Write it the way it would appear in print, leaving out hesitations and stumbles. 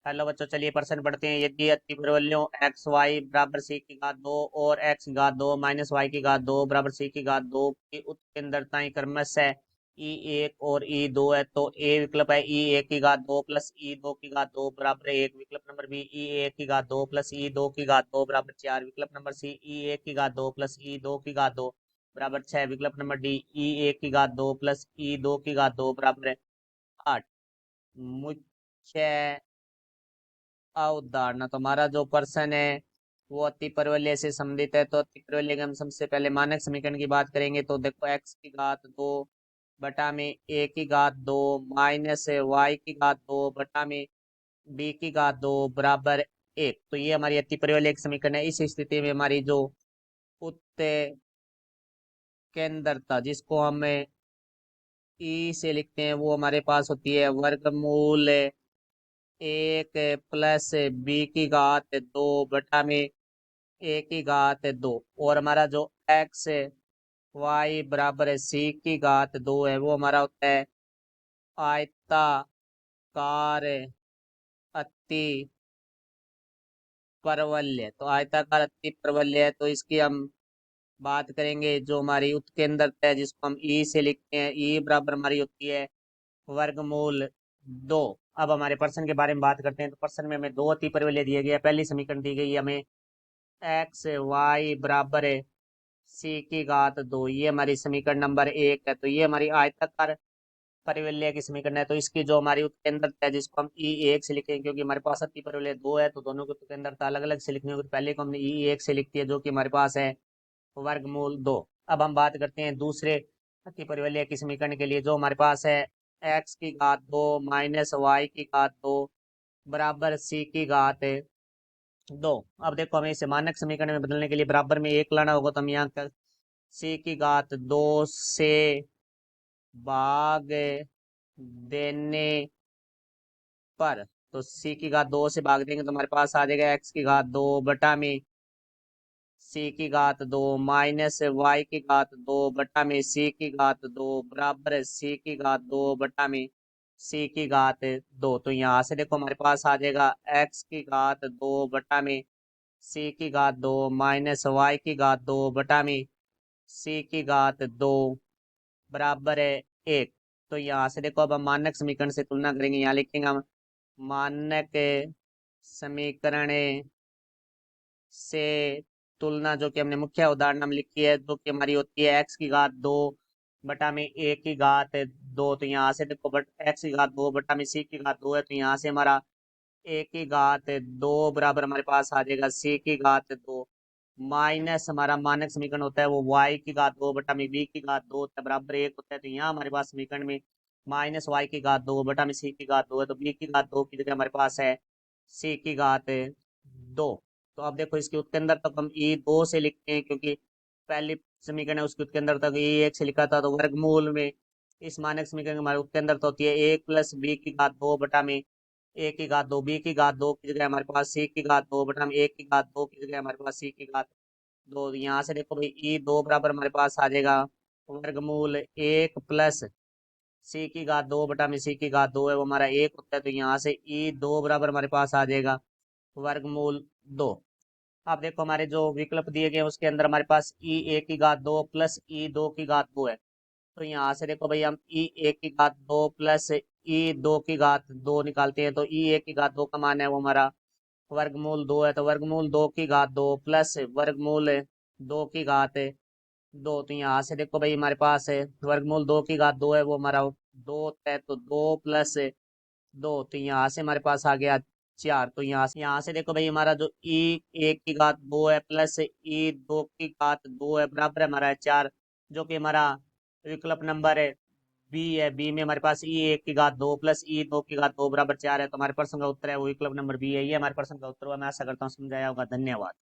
Hello बच्चों, चलिए प्रश्न पढ़ते हैं। यदि अतिपरवलयों एक्स वाई बराबर सी की घात दो और एक्स की घात दो माइनस वाई की घात दो बराबर सी की घात दो की उत्केंद्रताएं क्रमशः ई एक और ई दो है, तो ए विकल्प है ई एक की घात दो प्लस ई दो की घात दो बराबर एक। विकल्प नंबर बी ई एक की घात दो प्लस ई दो की घात दो बराबर चार। विकल्प नंबर सी ई एक की घात दो प्लस ई दो की घात दो बराबर छह। विकल्प नंबर डी ई एक की घात दो प्लस ई दो की घात दो बराबर आठ। मुख्य अवधारणा, तो हमारा जो पर्सन है वो अति परवलय से संबंधित है। तो अति परवलय के हम सबसे पहले मानक समीकरण की बात करेंगे। तो देखो एक्स की घात दो बटा में ए की घात दो माइनस वाई की घात दो बटा में बी की घात दो बराबर एक। तो ये हमारी अति परवलय एक समीकरण है। इस स्थिति में हमारी जो उत्केंद्रता, जिसको हम ई से लिखते हैं, वो हमारे पास होती है वर्गमूल एक प्लस बी की घात दो बटा में ए की घात दो। और हमारा जो एक्स वाई बराबर है सी की घात दो है, वो हमारा होता है आयताकार अति परवलय। तो आयताकार अति परवलय है, तो इसकी हम बात करेंगे। जो हमारी उत्केंद्रता है, जिसको हम ई से लिखते हैं, ई बराबर हमारी होती है वर्गमूल दो। अब हमारे पर्सन के बारे में बात करते हैं। तो पर्सन में हमें दो अति परवलय दिए गए हैं। पहली समीकरण दी गई है हमें एक्स वाई बराबर है सी की घात दो, ये हमारी समीकरण नंबर एक है। तो ये हमारी आयताकार परिवलय की समीकरण है। तो इसकी जो हमारी उत्केंद्रता है, जिसको हम ई एक से लिखेंगे, क्योंकि हमारे पास अति परिवलय दो है तो दोनों की उत्केंद्रता अलग अलग से लिखनी होगी। पहले को हमने ई एक से लिखती है, जो कि हमारे पास है वर्गमूल दो। अब हम बात करते हैं दूसरे अति परिवलय की समीकरण के लिए, जो हमारे पास है एक्स की घात दो माइनस वाई की घात दो बराबर सी की घात दो। अब देखो, हमें इसे मानक समीकरण में बदलने के लिए बराबर में एक लाना होगा। तो हम यहाँ कर सी की घात दो से भाग देने पर, तो सी की घात दो से भाग देंगे तो हमारे पास आ जाएगा एक्स की घात दो बटा में सी की घात दो माइनस वाई की घात दो बटा में सी की घात दो बराबर सी की घात दो बटा में सी की घात दो। तो यहाँ से देखो हमारे पास आ जाएगा एक्स की घात दो बटा में सी की घात दो माइनस वाई की घात दो बटा में सी की घात दो बराबर है एक। तो यहाँ से देखो, अब हम मानक समीकरण से तुलना करेंगे। यहाँ लिखेंगे हम मानक समीकरण से तुलना, जो कि हमने मुख्य उदाहरण हम लिखी है, जो कि हमारी होती है एक्स की घात दो बटा में ए की घात दो। तो यहाँ से देखो एक्स की घात दो बटा में सी की घात दो है, तो यहाँ से हमारा ए की घात दो बराबर हमारे पास आ जाएगा सी की घात दो माइनस हमारा मानक समीकरण होता है वो वाई की घात दो बटा में बी की घात दो होता है बराबर एक होता है। तो यहाँ हमारे पास समीकरण में माइनस वाई की घात दो बटा में सी की घात दो है, तो बी की घात दो की जगह हमारे पास है सी की घात दो। तो अब देखो, इसके उत्केंद्र तक हम ई दो से लिखते हैं, क्योंकि पहली समीकरण है उसके उत्केंद्र तक ई एक से लिखा था। तो वर्गमूल में इस मानक समीकरण की हमारे उत्केंद्र तो होती है एक प्लस बी की घात दो बटा में ए की घात दो बी की घात दो की जगह हमारे पास सी की घात दो बटा में एक की घात दो की जगह हमारे पास सी की घात दो। यहाँ से देखो भाई ई दो बराबर हमारे पास आ जाएगा वर्गमूल एक प्लस सी की घात दो बटा में सी की घात दो है, वो हमारा एक होता है। तो यहाँ से ई दो बराबर हमारे पास आ जाएगा वर्गमूल दो। अब देखो, हमारे जो विकल्प दिए गए हैं उसके अंदर हमारे पास ई एक की घात दो प्लस ई दो की घात दो है। तो यहाँ से देखो भाई, हम ई एक की घात दो प्लस ई दो की घात दो निकालते हैं। तो ई एक की घात दो का मान है वो हमारा वर्गमूल दो है। तो वर्गमूल दो की घात दो प्लस वर्गमूल दो की घात दो। तो यहाँ से देखो भाई, हमारे पास है वर्गमूल दो की घात दो है, वो हमारा दो होता है। तो दो प्लस दो, तो यहाँ से हमारे पास आ गया चार। तो यहाँ से देखो भाई, हमारा जो ई एक की घात दो है प्लस ई दो की घात दो है बराबर हमारा है चार, जो कि हमारा विकल्प नंबर है बी है। बी में हमारे पास ई एक की घात दो प्लस ई दो की घात दो बराबर चार है। तो हमारे प्रश्न का उत्तर है वो विकल्प नंबर बी है। ये हमारे प्रश्न का उत्तर हुआ। मैं आशा करता हूँ समझाया होगा। धन्यवाद।